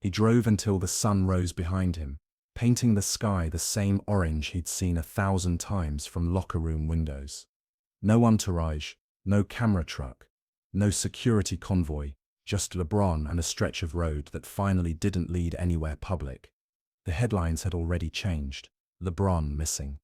He drove until the sun rose behind him, painting the sky the same orange he'd seen 1,000 times from locker room windows. No entourage, no camera truck, no security convoy, just LeBron and a stretch of road that finally didn't lead anywhere public. The headlines had already changed. LeBron missing.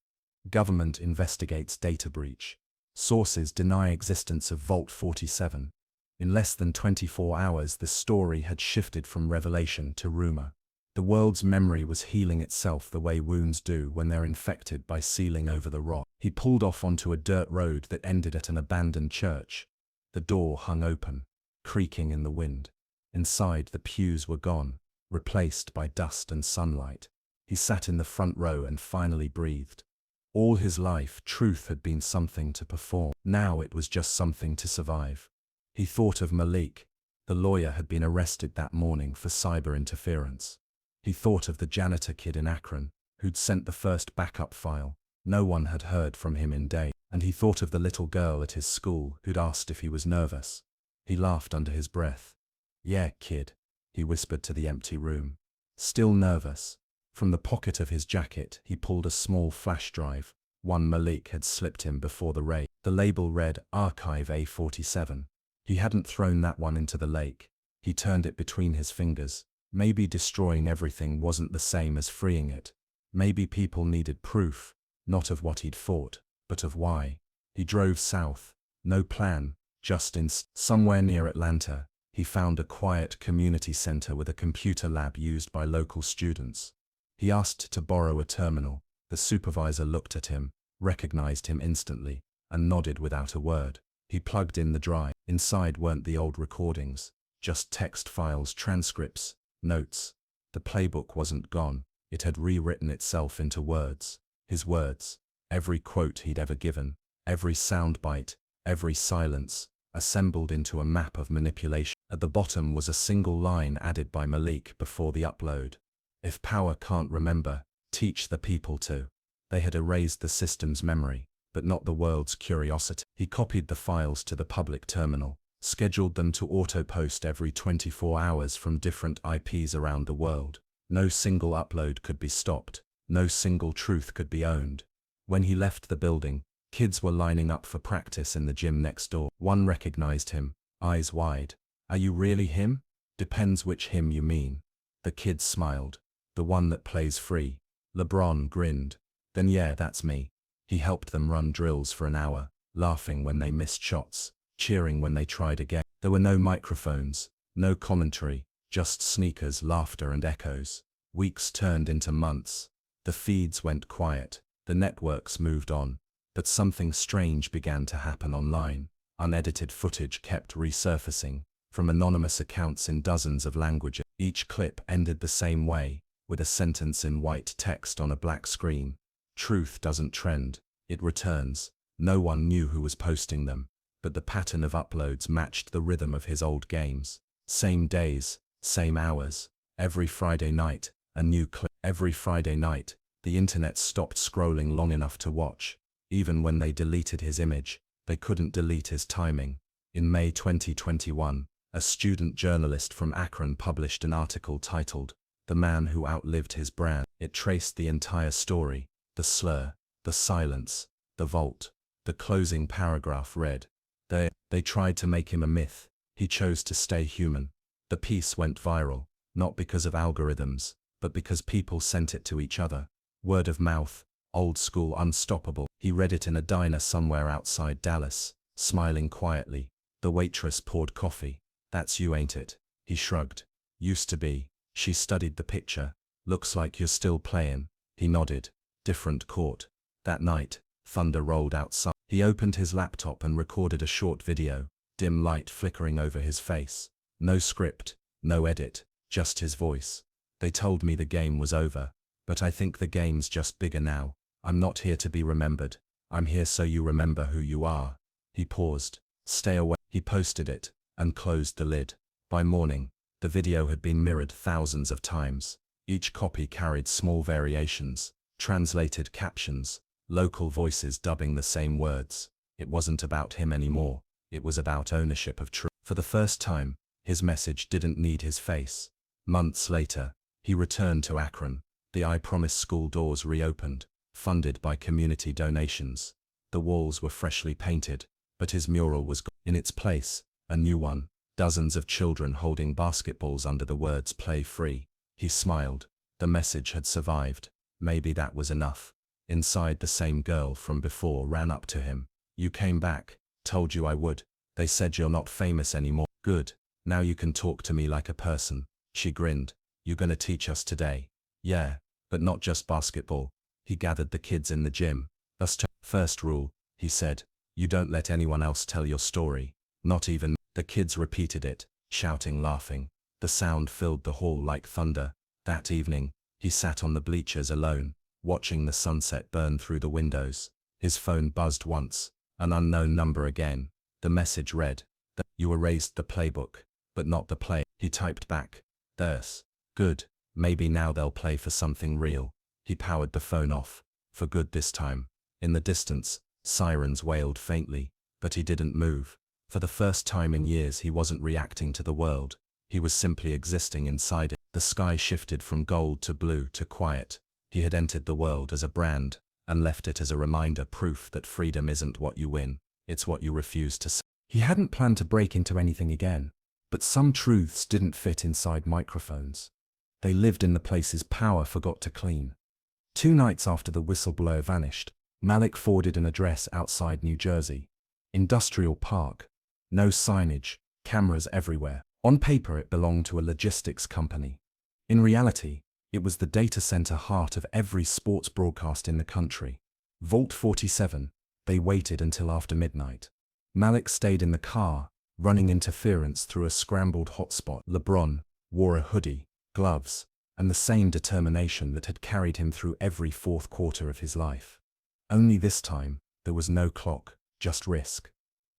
Government investigates data breach. Sources deny existence of Vault 47. In less than 24 hours, the story had shifted from revelation to rumor. The world's memory was healing itself the way wounds do when they're infected by sealing over the rot. He pulled off onto a dirt road that ended at an abandoned church. The door hung open, creaking in the wind. Inside, the pews were gone, replaced by dust and sunlight. He sat in the front row and finally breathed. All his life, truth had been something to perform. Now it was just something to survive. He thought of Malik. The lawyer had been arrested that morning for cyber interference. He thought of the janitor kid in Akron, who'd sent the first backup file. No one had heard from him in days. And he thought of the little girl at his school who'd asked if he was nervous. He laughed under his breath. "Yeah, kid," he whispered to the empty room. Still nervous. From the pocket of his jacket, he pulled a small flash drive. One Malik had slipped him before the raid. The label read Archive A47. He hadn't thrown that one into the lake. He turned it between his fingers. Maybe destroying everything wasn't the same as freeing it. Maybe people needed proof, not of what he'd fought, but of why. He drove south. No plan, just somewhere near Atlanta, he found a quiet community center with a computer lab used by local students. He asked to borrow a terminal. The supervisor looked at him, recognized him instantly, and nodded without a word. He plugged in the drive. Inside weren't the old recordings, just text files, transcripts, notes. The playbook wasn't gone. It had rewritten itself into words. His words. Every quote he'd ever given, every soundbite, every silence, assembled into a map of manipulation. At the bottom was a single line added by Malik before the upload. If power can't remember, teach the people to. They had erased the system's memory, but not the world's curiosity. He copied the files to the public terminal, scheduled them to auto-post every 24 hours from different IPs around the world. No single upload could be stopped. No single truth could be owned. When he left the building, kids were lining up for practice in the gym next door. One recognized him, eyes wide. "Are you really him?" "Depends which him you mean." The kid smiled. "The one that plays free." LeBron grinned. "Then yeah, that's me." He helped them run drills for an hour, laughing when they missed shots, cheering when they tried again. There were no microphones, no commentary, just sneakers, laughter, and echoes. Weeks turned into months. The feeds went quiet. The networks moved on. But something strange began to happen online. Unedited footage kept resurfacing, from anonymous accounts in dozens of languages. Each clip ended the same way, with a sentence in white text on a black screen. "Truth doesn't trend, it returns." No one knew who was posting them, but the pattern of uploads matched the rhythm of his old games. Same days, same hours. Every Friday night, a new clip. Every Friday night, the internet stopped scrolling long enough to watch. Even when they deleted his image, they couldn't delete his timing. In May 2021, a student journalist from Akron published an article titled, "The Man Who Outlived His Brand." It traced the entire story, the slur, the silence, the vault. The closing paragraph read, They tried to make him a myth. He chose to stay human." The piece went viral, not because of algorithms, but because people sent it to each other. Word of mouth, old school, unstoppable. He read it in a diner somewhere outside Dallas, smiling quietly. The waitress poured coffee. "That's you, ain't it?" He shrugged. "Used to be." She studied the picture. "Looks like you're still playing." He nodded. Different court. That night, thunder rolled outside. He opened his laptop and recorded a short video, dim light flickering over his face. No script, no edit, just his voice. "They told me the game was over, but I think the game's just bigger now. I'm not here to be remembered. I'm here so you remember who you are." He paused. "Stay away." He posted it, and closed the lid. By morning, the video had been mirrored thousands of times. Each copy carried small variations, translated captions, local voices dubbing the same words. It wasn't about him anymore. It was about ownership of truth. For the first time, his message didn't need his face. Months later, he returned to Akron. The I Promise school doors reopened, funded by community donations. The walls were freshly painted, but his mural was gone. In its place, a new one, dozens of children holding basketballs under the words "Play Free." He smiled. The message had survived. Maybe that was enough. Inside, the same girl from before ran up to him. "You came back. Told you I would. They said you're not famous anymore." "Good. Now you can talk to me like a person." She grinned. "You gonna teach us today?" "Yeah, but not just basketball." He gathered the kids in the gym. First rule," he said, "you don't let anyone else tell your story. Not even." The kids repeated it, shouting, laughing. The sound filled the hall like thunder. That evening, he sat on the bleachers alone, watching the sunset burn through the windows. His phone buzzed once. An unknown number again. The message read, "You erased the playbook, but not the play." He typed back, "There's. Good. Maybe now they'll play for something real." He powered the phone off. For good this time. In the distance, sirens wailed faintly, but he didn't move. For the first time in years, he wasn't reacting to the world. He was simply existing inside it. The sky shifted from gold to blue to quiet. He had entered the world as a brand, and left it as a reminder, proof that freedom isn't what you win, it's what you refuse to say. He hadn't planned to break into anything again, but some truths didn't fit inside microphones. They lived in the places power forgot to clean. 2 nights after the whistleblower vanished, Malik forwarded an address outside New Jersey. Industrial Park. No signage, cameras everywhere. On paper, it belonged to a logistics company. In reality, it was the data center heart of every sports broadcast in the country. Vault 47. They waited until after midnight. Malik stayed in the car, running interference through a scrambled hotspot. LeBron wore a hoodie, gloves, and the same determination that had carried him through every fourth quarter of his life. Only this time, there was no clock, just risk.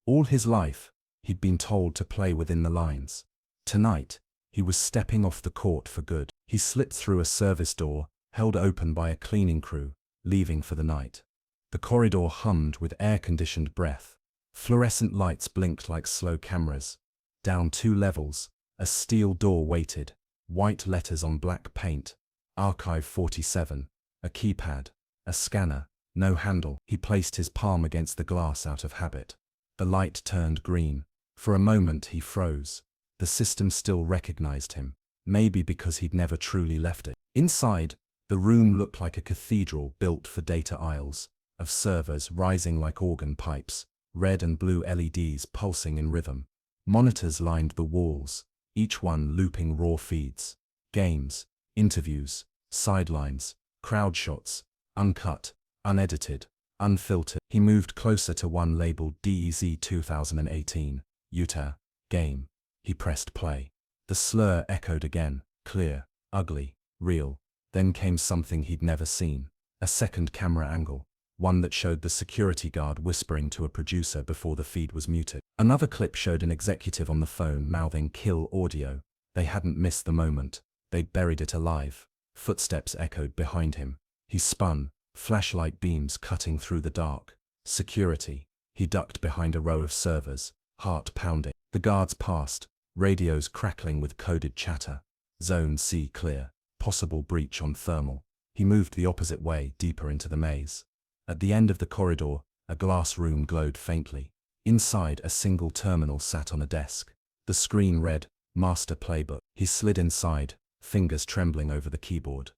All his life, he'd been told to play within the lines. Tonight, he was stepping off the court for good. He slipped through a service door, held open by a cleaning crew, leaving for the night. The corridor hummed with air-conditioned breath. Fluorescent lights blinked like slow cameras. Down 2 levels, a steel door waited, white letters on black paint. Archive 47. A keypad, a scanner, no handle. He placed his palm against the glass out of habit. The light turned green. For a moment he froze. The system still recognized him, maybe because he'd never truly left it. Inside, the room looked like a cathedral built for data aisles, of servers rising like organ pipes, red and blue LEDs pulsing in rhythm. Monitors lined the walls, each one looping raw feeds. Games, interviews, sidelines, crowd shots, uncut, unedited, unfiltered. He moved closer to one labeled DEZ 2018, Utah, game. He pressed play. The slur echoed again, clear, ugly, real. Then came something he'd never seen. A second camera angle, one that showed the security guard whispering to a producer before the feed was muted. Another clip showed an executive on the phone mouthing "kill audio." They hadn't missed the moment. They'd buried it alive. Footsteps echoed behind him. He spun, flashlight beams cutting through the dark. Security. He ducked behind a row of servers, heart pounding. The guards passed, radios crackling with coded chatter. Zone C clear. Possible breach on thermal. He moved the opposite way, deeper into the maze. At the end of the corridor, a glass room glowed faintly. Inside, a single terminal sat on a desk. The screen read, "Master Playbook." He slid inside, fingers trembling over the keyboard.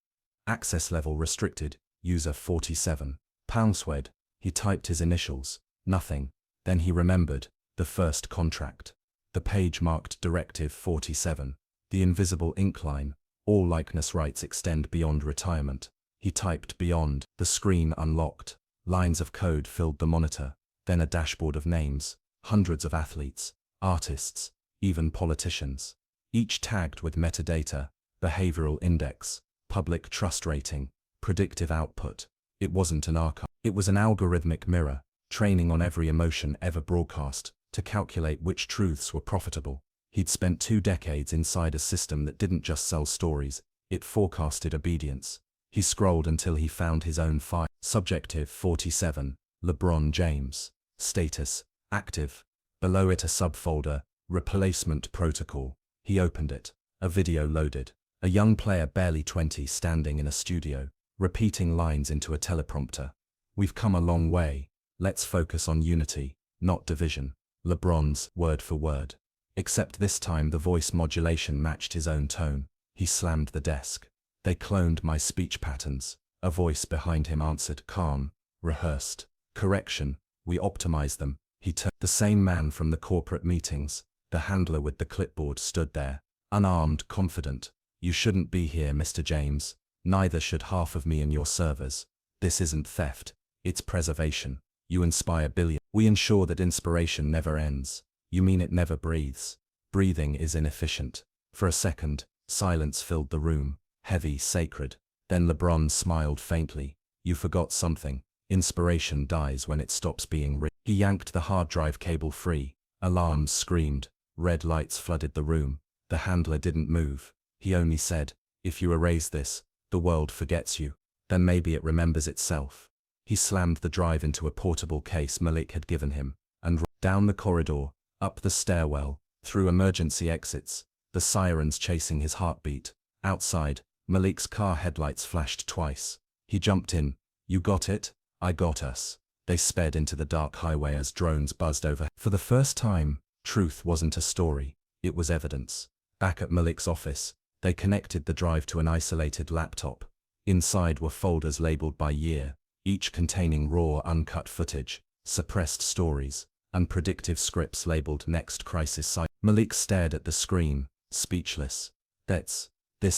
Access level restricted, user 47. Poundswed. He typed his initials. Nothing. Then he remembered, the first contract. The page marked Directive 47. The invisible ink line. All likeness rights extend beyond retirement. He typed beyond. The screen unlocked. Lines of code filled the monitor. Then a dashboard of names. Hundreds of athletes, artists, even politicians. Each tagged with metadata, behavioral index, public trust rating, predictive output. It wasn't an archive. It was an algorithmic mirror, training on every emotion ever broadcast, to calculate which truths were profitable. He'd spent 2 decades inside a system that didn't just sell stories, it forecasted obedience. He scrolled until he found his own file. Subjective 47, LeBron James. Status, active. Below it a subfolder, replacement protocol. He opened it. A video loaded. A young player barely 20 standing in a studio, repeating lines into a teleprompter. We've come a long way. Let's focus on unity, not division. LeBron's word for word. Except this time the voice modulation matched his own tone. He slammed the desk. They cloned my speech patterns. A voice behind him answered, calm, rehearsed. Correction, we optimized them. He turned. The same man from the corporate meetings, the handler with the clipboard, stood there, unarmed, confident. You shouldn't be here, Mr. James. Neither should half of me and your servers. This isn't theft. It's preservation. You inspire billions. We ensure that inspiration never ends. You mean it never breathes? Breathing is inefficient. For a second, silence filled the room, heavy, sacred. Then LeBron smiled faintly. You forgot something. Inspiration dies when it stops being real. He yanked the hard drive cable free. Alarms screamed. Red lights flooded the room. The handler didn't move. He only said, if you erase this, the world forgets you. Then maybe it remembers itself. He slammed the drive into a portable case Malik had given him, and down the corridor, up the stairwell, through emergency exits, the sirens chasing his heartbeat. Outside, Malik's car headlights flashed twice. He jumped in. You got it? I got us. They sped into the dark highway as drones buzzed over. For the first time, truth wasn't a story, it was evidence. Back at Malik's office, they connected the drive to an isolated laptop. Inside were folders labeled by year, each containing raw, uncut footage, suppressed stories, and predictive scripts labeled Next Crisis Site. Malik stared at the screen, speechless. This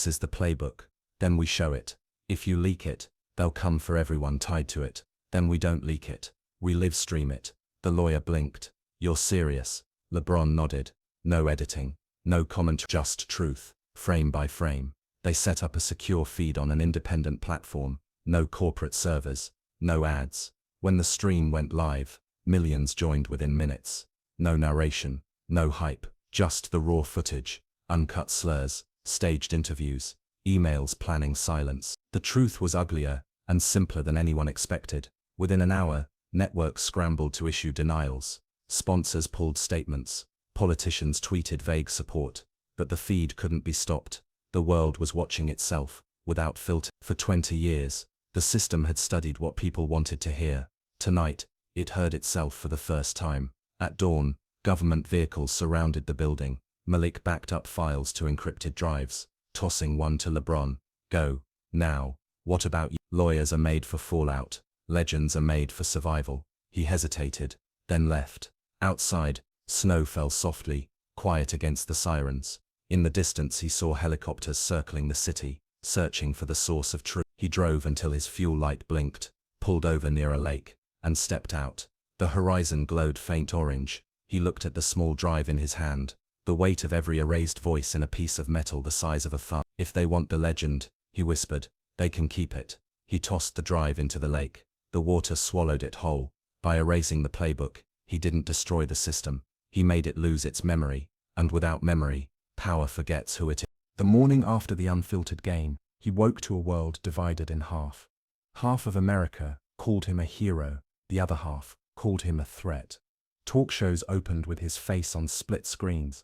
is the playbook. Then we show it. If you leak it, they'll come for everyone tied to it. Then we don't leak it. We live stream it. The lawyer blinked. You're serious? LeBron nodded. No editing. No commentary. Just truth, frame by frame. They set up a secure feed on an independent platform. No corporate servers. No ads. When the stream went live, millions joined within minutes. No narration. No hype. Just the raw footage. Uncut slurs. Staged interviews. Emails planning silence. The truth was uglier and simpler than anyone expected. Within an hour, networks scrambled to issue denials. Sponsors pulled statements. Politicians tweeted vague support. But the feed couldn't be stopped. The world was watching itself, without filter. For 20 years, the system had studied what people wanted to hear. Tonight, it heard itself for the first time. At dawn, government vehicles surrounded the building. Malik backed up files to encrypted drives, tossing one to LeBron. Go, now. What about you? Lawyers are made for fallout. Legends are made for survival. He hesitated, then left. Outside, snow fell softly, quiet against the sirens. In the distance he saw helicopters circling the city, searching for the source of truth. He drove until his fuel light blinked, pulled over near a lake, and stepped out. The horizon glowed faint orange. He looked at the small drive in his hand, the weight of every erased voice in a piece of metal the size of a thumb. If they want the legend, he whispered, they can keep it. He tossed the drive into the lake. The water swallowed it whole. By erasing the playbook, he didn't destroy the system. He made it lose its memory, and without memory, power forgets who it is. The morning after the unfiltered game, he woke to a world divided in half. Half of America called him a hero, the other half called him a threat. Talk shows opened with his face on split screens.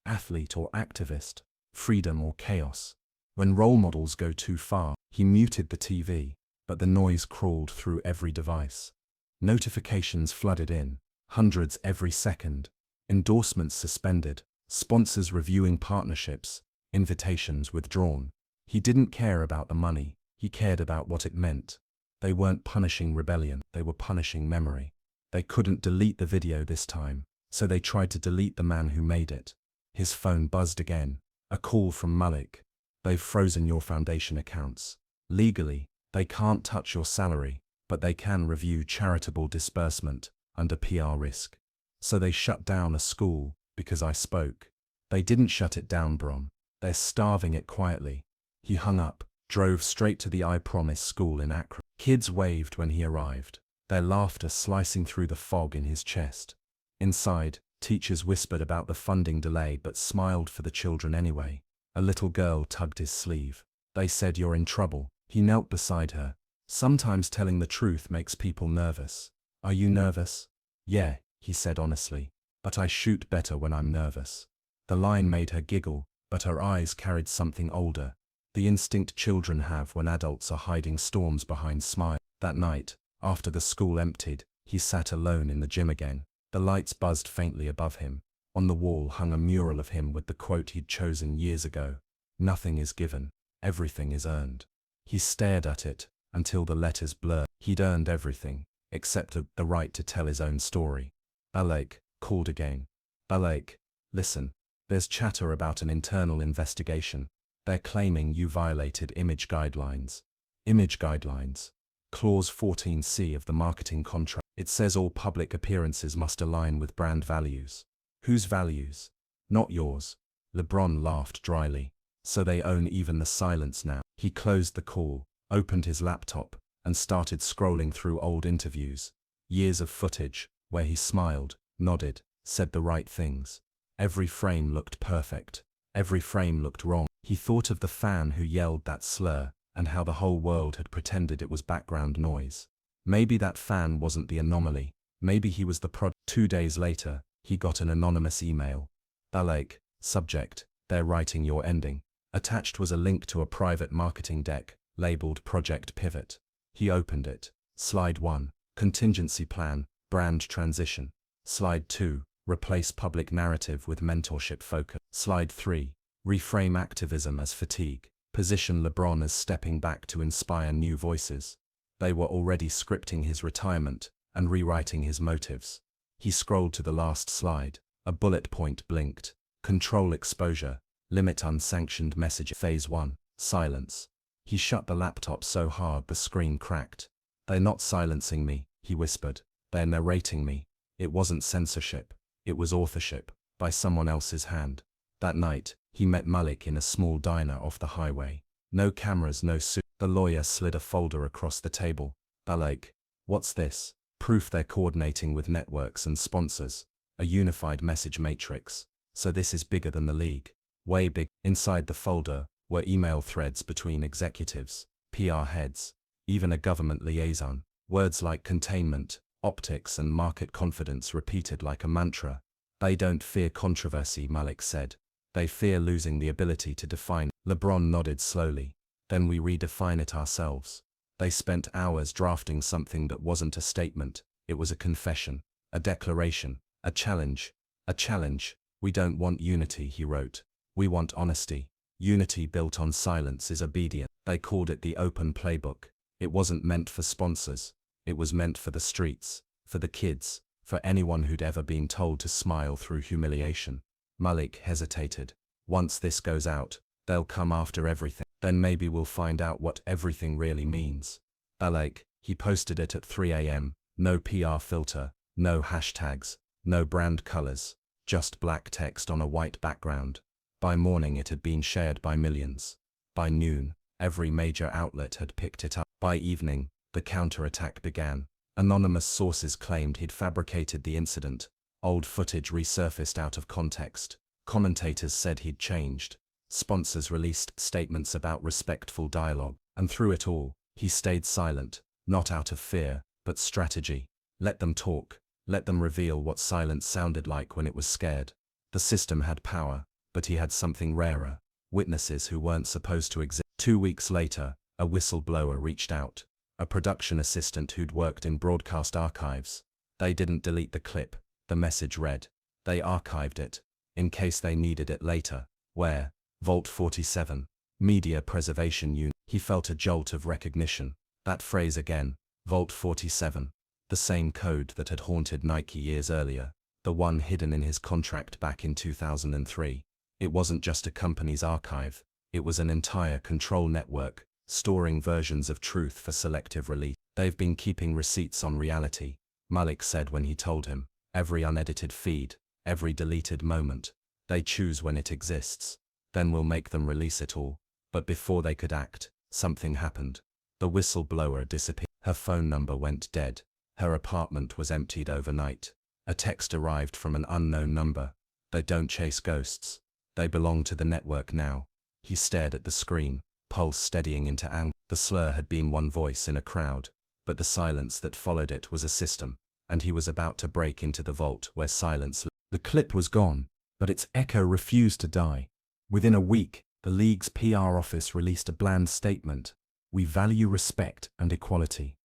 Athlete or activist, freedom or chaos. When role models go too far, he muted the TV, but the noise crawled through every device. Notifications flooded in, hundreds every second. Endorsements suspended, sponsors reviewing partnerships, invitations withdrawn. He didn't care about the money, he cared about what it meant. They weren't punishing rebellion, they were punishing memory. They couldn't delete the video this time, so they tried to delete the man who made it. His phone buzzed again, a call from Malik. They've frozen your foundation accounts. Legally, they can't touch your salary, but they can review charitable disbursement under PR risk. So they shut down a school because I spoke. They didn't shut it down, Bron. They're starving it quietly. He hung up, drove straight to the I Promise school in Accra. Kids waved when he arrived, their laughter slicing through the fog in his chest. Inside, teachers whispered about the funding delay but smiled for the children anyway. A little girl tugged his sleeve. They said, you're in trouble. He knelt beside her. Sometimes telling the truth makes people nervous. Are you nervous? Yeah, he said honestly. But I shoot better when I'm nervous. The line made her giggle, but her eyes carried something older, the instinct children have when adults are hiding storms behind smiles. That night, after the school emptied, he sat alone in the gym again. The lights buzzed faintly above him. On the wall hung a mural of him with the quote he'd chosen years ago. "Nothing is given, everything is earned." He stared at it until the letters blurred. He'd earned everything, except the right to tell his own story. Balake called again. "Balake, listen, there's chatter about an internal investigation. They're claiming you violated image guidelines." Image guidelines. Clause 14C of the marketing contract. It says all public appearances must align with brand values. Whose values? Not yours. LeBron laughed dryly. So they own even the silence now. He closed the call, opened his laptop, and started scrolling through old interviews. Years of footage, where he smiled, nodded, said the right things. Every frame looked perfect. Every frame looked wrong. He thought of the fan who yelled that slur, and how the whole world had pretended it was background noise. Maybe that fan wasn't the anomaly. Maybe he was the product. 2 days later, he got an anonymous email. "Balake, subject, they're writing your ending." Attached was a link to a private marketing deck, labeled Project Pivot. He opened it. Slide 1, Contingency Plan, Brand Transition. Slide 2, Replace public narrative with mentorship focus. Slide 3, Reframe activism as fatigue. Position LeBron as stepping back to inspire new voices. They were already scripting his retirement and rewriting his motives. He scrolled to the last slide. A bullet point blinked. Control exposure. Limit unsanctioned message. Phase 1, Silence. He shut the laptop so hard the screen cracked. "They're not silencing me," he whispered. "They're narrating me." It wasn't censorship. It was authorship, by someone else's hand. That night, he met Malik in a small diner off the highway. No cameras, no suit. The lawyer slid a folder across the table. "Balake, what's this?" "Proof they're coordinating with networks and sponsors. A unified message matrix. So this is bigger than the league. Way big." Inside the folder were email threads between executives, PR heads, even a government liaison. Words like containment, optics and market confidence repeated like a mantra. "They don't fear controversy," Malik said. "They fear losing the ability to define." LeBron nodded slowly. "Then we redefine it ourselves." They spent hours drafting something that wasn't a statement. It was a confession, a declaration, a challenge. "A challenge. We don't want unity," he wrote. "We want honesty. Unity built on silence is obedient." They called it the open playbook. It wasn't meant for sponsors. It was meant for the streets, for the kids, for anyone who'd ever been told to smile through humiliation. Malik hesitated. "Once this goes out, they'll come after everything. Then maybe we'll find out what everything really means." Balake, he posted it at 3 a.m. No PR filter, no hashtags, no brand colors, just black text on a white background. By morning it had been shared by millions. By noon, every major outlet had picked it up. By evening, the counterattack began. Anonymous sources claimed he'd fabricated the incident. Old footage resurfaced out of context. Commentators said he'd changed. Sponsors released statements about respectful dialogue. And through it all, he stayed silent, not out of fear, but strategy. Let them talk. Let them reveal what silence sounded like when it was scared. The system had power, but he had something rarer. Witnesses who weren't supposed to exist. 2 weeks later, a whistleblower reached out. A production assistant who'd worked in broadcast archives. They didn't delete the clip, the message read. They archived it, in case they needed it later. Where? Vault 47. Media Preservation Unit. He felt a jolt of recognition. That phrase again, Vault 47. The same code that had haunted Nike years earlier. The one hidden in his contract back in 2003. It wasn't just a company's archive. It was an entire control network, storing versions of truth for selective release. "They've been keeping receipts on reality," Malik said when he told him. "Every unedited feed, every deleted moment. They choose when it exists. Then we'll make them release it all." But before they could act, something happened. The whistleblower disappeared. Her phone number went dead. Her apartment was emptied overnight. A text arrived from an unknown number. "They don't chase ghosts. They belong to the network now." He stared at the screen, pulse steadying into anger. The slur had been one voice in a crowd, but the silence that followed it was a system, and he was about to break into the vault where silence lay. The clip was gone, but its echo refused to die. Within a week, the league's PR office released a bland statement: "We value respect and equality."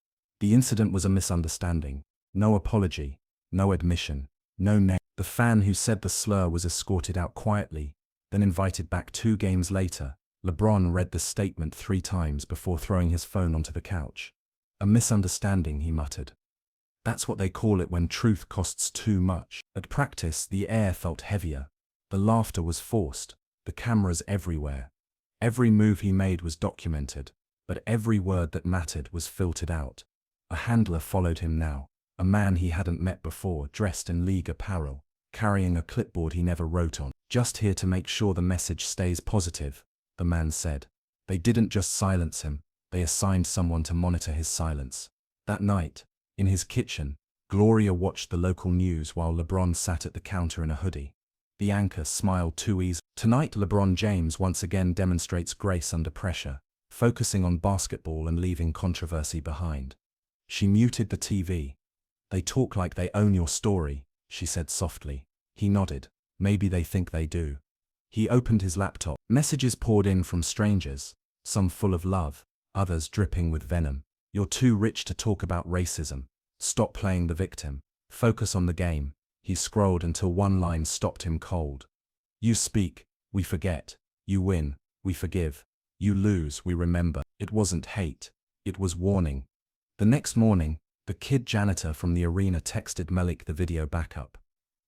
The incident was a misunderstanding. No apology, no admission, no name. The fan who said the slur was escorted out quietly, then invited back 2 games later. LeBron read the statement 3 times before throwing his phone onto the couch. "A misunderstanding," he muttered. "That's what they call it when truth costs too much." At practice, the air felt heavier. The laughter was forced, the cameras everywhere. Every move he made was documented, but every word that mattered was filtered out. A handler followed him now, a man he hadn't met before, dressed in league apparel, carrying a clipboard he never wrote on. "Just here to make sure the message stays positive," the man said. They didn't just silence him, they assigned someone to monitor his silence. That night, in his kitchen, Gloria watched the local news while LeBron sat at the counter in a hoodie. The anchor smiled too easily. Tonight, LeBron James once again demonstrates grace under pressure, focusing on basketball and leaving controversy behind. She muted the TV. "They talk like they own your story," she said softly. He nodded. "Maybe they think they do." He opened his laptop. Messages poured in from strangers, some full of love, others dripping with venom. "You're too rich to talk about racism. Stop playing the victim. Focus on the game." He scrolled until one line stopped him cold. "You speak, we forget. You win, we forgive. You lose, we remember." It wasn't hate. It was warning. The next morning, the kid janitor from the arena texted Malik the video backup.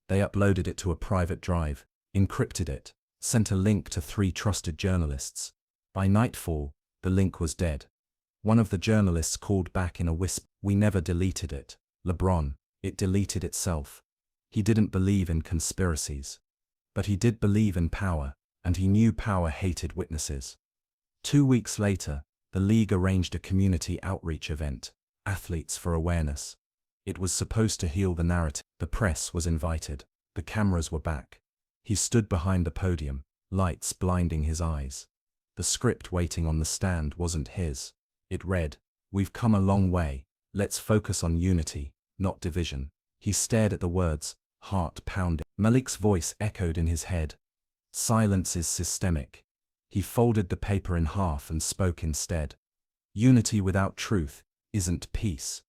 They uploaded it to a private drive, encrypted it, sent a link to 3 trusted journalists. By nightfall, the link was dead. One of the journalists called back in a whisper, "We never deleted it, LeBron. It deleted itself." He didn't believe in conspiracies. But he did believe in power, and he knew power hated witnesses. 2 weeks later, the league arranged a community outreach event, Athletes for Awareness. It was supposed to heal the narrative. The press was invited. The cameras were back. He stood behind the podium, lights blinding his eyes. The script waiting on the stand wasn't his. It read, "We've come a long way. Let's focus on unity, not division." He stared at the words, heart pounding. Malik's voice echoed in his head. "Silence is systemic." He folded the paper in half and spoke instead. "Unity without truth isn't peace,"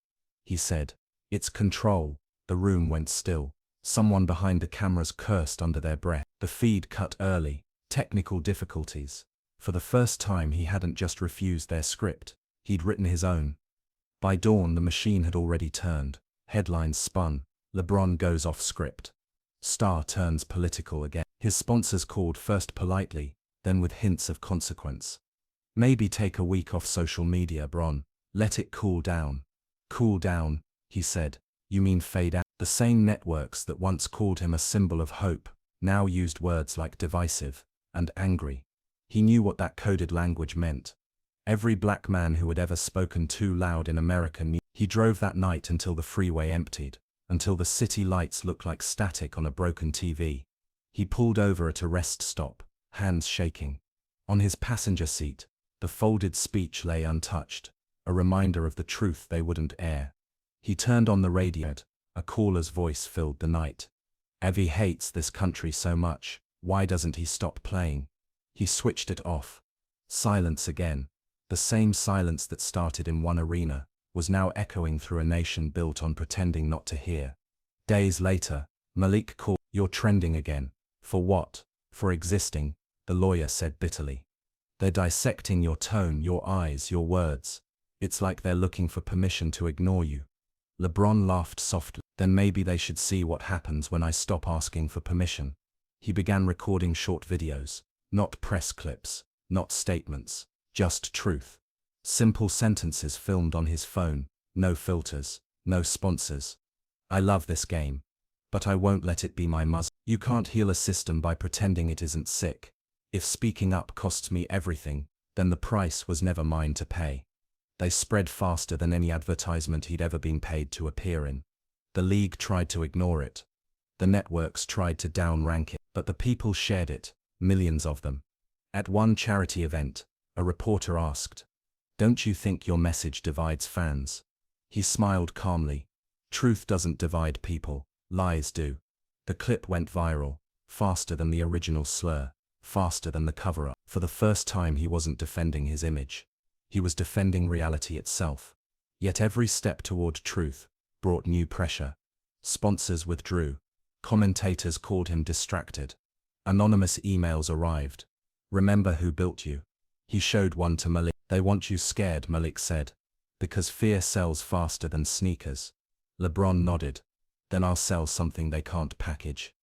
he said. "It's control." The room went still. Someone behind the cameras cursed under their breath. The feed cut early. Technical difficulties. For the first time, he hadn't just refused their script. He'd written his own. By dawn, the machine had already turned. Headlines spun. LeBron goes off script. Star turns political again. His sponsors called first politely, then with hints of consequence. "Maybe take a week off social media, Bron. Let it cool down." "Cool down," he said. "You mean fade out?" The same networks that once called him a symbol of hope now used words like divisive and angry. He knew what that coded language meant. Every black man who had ever spoken too loud in America knew. He drove that night until the freeway emptied, until the city lights looked like static on a broken TV. He pulled over at a rest stop, hands shaking. On his passenger seat, the folded speech lay untouched, a reminder of the truth they wouldn't air. He turned on the radio. A caller's voice filled the night. "Evie hates this country so much, why doesn't he stop playing?" He switched it off. Silence again. The same silence that started in one arena was now echoing through a nation built on pretending not to hear. Days later, Malik called. "You're trending again." "For what?" "For existing," the lawyer said bitterly. "They're dissecting your tone, your eyes, your words. It's like they're looking for permission to ignore you." LeBron laughed softly. "Then maybe they should see what happens when I stop asking for permission." He began recording short videos, not press clips, not statements, just truth. Simple sentences filmed on his phone, no filters, no sponsors. "I love this game. But I won't let it be my muzzle. You can't heal a system by pretending it isn't sick. If speaking up costs me everything, then the price was never mine to pay." They spread faster than any advertisement he'd ever been paid to appear in. The league tried to ignore it. The networks tried to downrank it, but the people shared it, millions of them. At one charity event, a reporter asked, "Don't you think your message divides fans?" He smiled calmly. "Truth doesn't divide people, lies do." The clip went viral, faster than the original slur. faster than the cover-up. For the first time he wasn't defending his image. He was defending reality itself. Yet every step toward truth brought new pressure. Sponsors withdrew. Commentators called him distracted. Anonymous emails arrived. "Remember who built you?" He showed one to Malik. "They want you scared," Malik said. "Because fear sells faster than sneakers." LeBron nodded. "Then I'll sell something they can't package."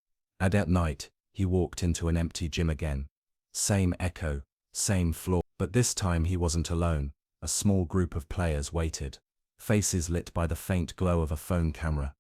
And at night, he walked into an empty gym again. Same echo, same floor. But this time he wasn't alone. A small group of players waited. Faces lit by the faint glow of a phone camera.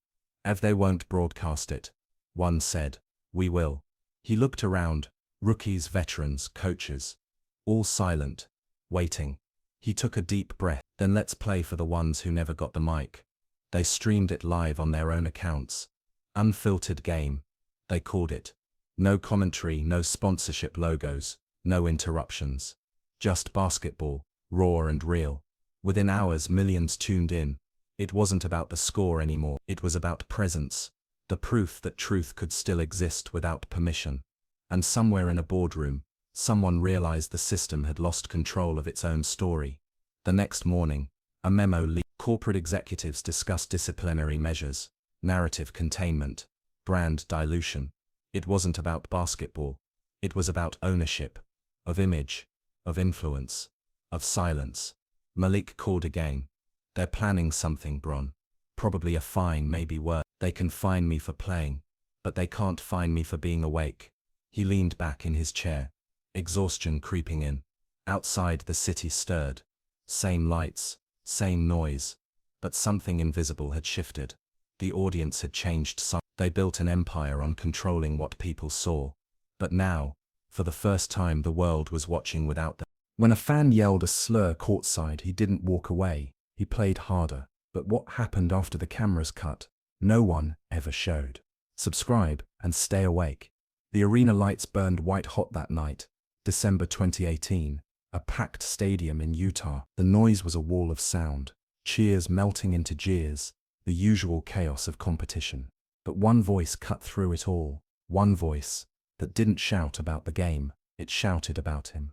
"If they won't broadcast it," one said, "we will." He looked around. Rookies, veterans, coaches. All silent. Waiting. He took a deep breath. "Then let's play for the ones who never got the mic." They streamed it live on their own accounts. Unfiltered game. They called it. No commentary, no sponsorship logos, no interruptions. Just basketball, raw and real. Within hours, millions tuned in. It wasn't about the score anymore. It was about presence. The proof that truth could still exist without permission. And somewhere in a boardroom, someone realized the system had lost control of its own story. The next morning, a memo leaked. Corporate executives discussed disciplinary measures, narrative containment, brand dilution. It wasn't about basketball. It was about ownership, of image, of influence, of silence. Malik called again. "They're planning something, Bron. Probably a fine, maybe worse. They can fine me for playing, but they can't fine me for being awake." He leaned back in his chair, exhaustion creeping in. Outside, the city stirred. Same lights, same noise, but something invisible had shifted. The audience had changed some. They built an empire on controlling what people saw. But now, for the first time, the world was watching without them. When a fan yelled a slur courtside, he didn't walk away. He played harder. But what happened after the cameras cut? No one ever showed. Subscribe and stay awake. The arena lights burned white hot that night, December 2018, a packed stadium in Utah. The noise was a wall of sound, cheers melting into jeers, the usual chaos of competition. But one voice cut through it all, one voice that didn't shout about the game, it shouted about him.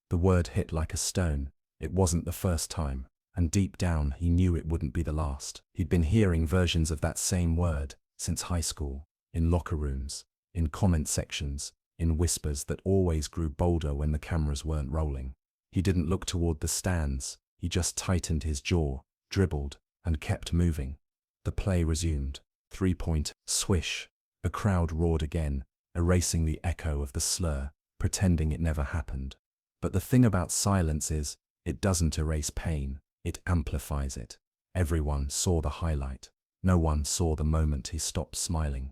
The word hit like a stone. It wasn't the first time, and deep down he knew it wouldn't be the last. He'd been hearing versions of that same word since high school, in locker rooms, in comment sections, in whispers that always grew bolder when the cameras weren't rolling. He didn't look toward the stands, he just tightened his jaw, dribbled, and kept moving. The play resumed. 3-point, swish. The crowd roared again, erasing the echo of the slur, pretending it never happened. But the thing about silence is, it doesn't erase pain, it amplifies it. Everyone saw the highlight. No one saw the moment he stopped smiling.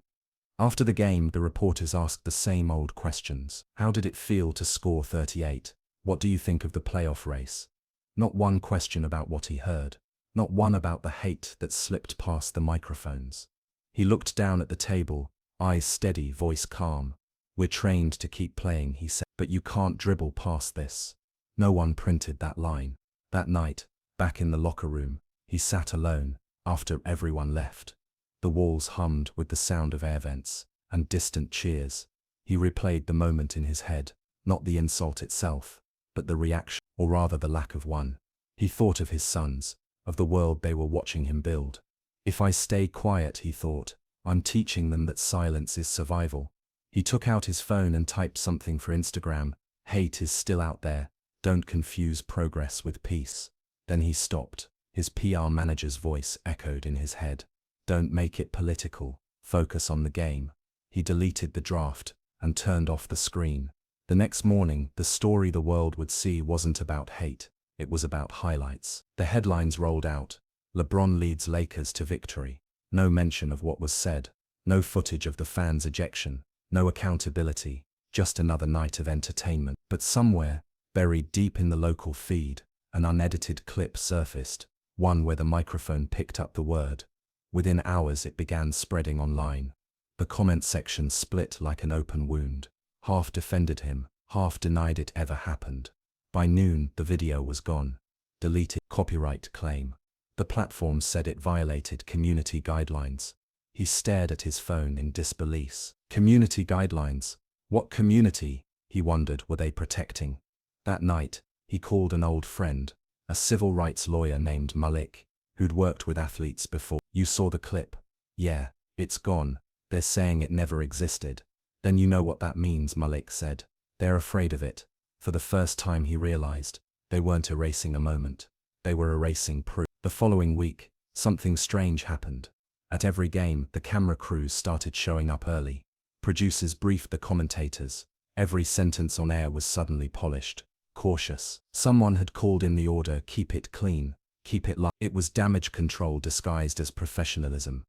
After the game, the reporters asked the same old questions. How did it feel to score 38? What do you think of the playoff race? Not one question about what he heard. Not one about the hate that slipped past the microphones. He looked down at the table, eyes steady, voice calm. "We're trained to keep playing," he said, "but you can't dribble past this." No one printed that line. That night, back in the locker room, he sat alone, after everyone left. The walls hummed with the sound of air vents and distant cheers. He replayed the moment in his head, not the insult itself, but the reaction, or rather the lack of one. He thought of his sons, of the world they were watching him build. If I stay quiet, he thought, I'm teaching them that silence is survival. He took out his phone and typed something for Instagram. Hate is still out there. Don't confuse progress with peace. Then he stopped. His PR manager's voice echoed in his head. Don't make it political. Focus on the game. He deleted the draft and turned off the screen. The next morning, the story the world would see wasn't about hate. It was about highlights. The headlines rolled out. LeBron leads Lakers to victory. No mention of what was said. No footage of the fans' ejection. No accountability. Just another night of entertainment. But somewhere, buried deep in the local feed, an unedited clip surfaced. One where the microphone picked up the word. Within hours it began spreading online. The comment section split like an open wound. Half defended him, half denied it ever happened. By noon, the video was gone. Deleted. Copyright claim. The platform said it violated community guidelines. He stared at his phone in disbelief. Community guidelines? What community? He wondered, were they protecting? That night, he called an old friend, a civil rights lawyer named Malik, who'd worked with athletes before. You saw the clip? Yeah, it's gone. They're saying it never existed. Then you know what that means, Malik said. They're afraid of it. For the first time he realized, they weren't erasing a moment. They were erasing proof. The following week, something strange happened. At every game, the camera crews started showing up early. Producers briefed the commentators. Every sentence on air was suddenly polished, cautious. Someone had called in the order, keep it clean, keep it light. It was damage control disguised as professionalism.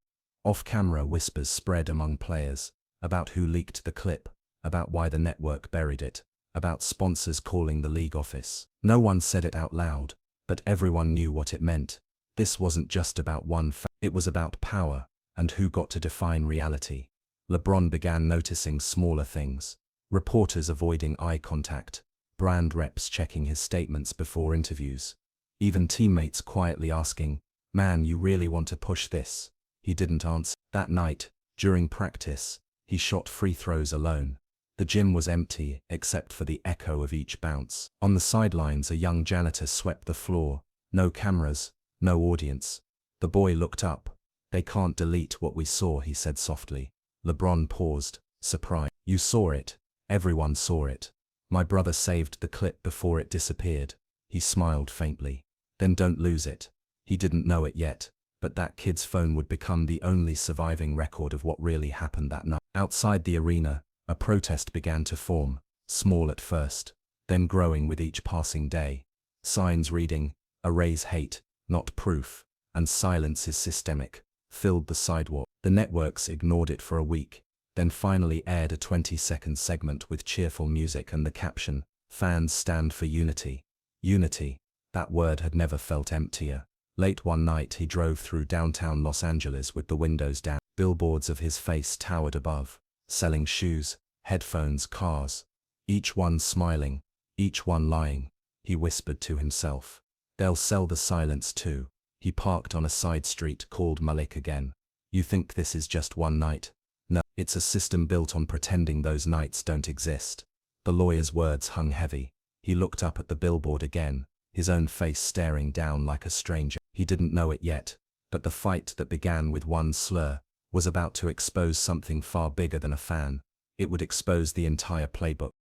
Off-camera whispers spread among players, about who leaked the clip, about why the network buried it, about sponsors calling the league office. No one said it out loud, but everyone knew what it meant. This wasn't just about one fact, it was about power, and who got to define reality. LeBron began noticing smaller things. Reporters avoiding eye contact, brand reps checking his statements before interviews. Even teammates quietly asking, "Man, you really want to push this?" He didn't answer. That night, during practice, he shot free throws alone. The gym was empty, except for the echo of each bounce. On the sidelines, a young janitor swept the floor. No cameras, no audience. The boy looked up. "They can't delete what we saw," he said softly. LeBron paused, surprised. "You saw it. Everyone saw it. My brother saved the clip before it disappeared." He smiled faintly. "Then don't lose it." He didn't know it yet, but that kid's phone would become the only surviving record of what really happened that night. Outside the arena, a protest began to form, small at first, then growing with each passing day. Signs reading, "Erase hate, not proof," and "Silence is systemic," filled the sidewalk. The networks ignored it for a week, then finally aired a 20-second segment with cheerful music and the caption, "Fans stand for unity." Unity. That word had never felt emptier. Late one night he drove through downtown Los Angeles with the windows down. Billboards of his face towered above, selling shoes, headphones, cars. Each one smiling, each one lying. He whispered to himself. "They'll sell the silence too." He parked on a side street, called Malik again. "You think this is just one night?" "No, it's a system built on pretending those nights don't exist." The lawyer's words hung heavy. He looked up at the billboard again, his own face staring down like a stranger. He didn't know it yet, but the fight that began with one slur was about to expose something far bigger than a fan. It would expose the entire playbook.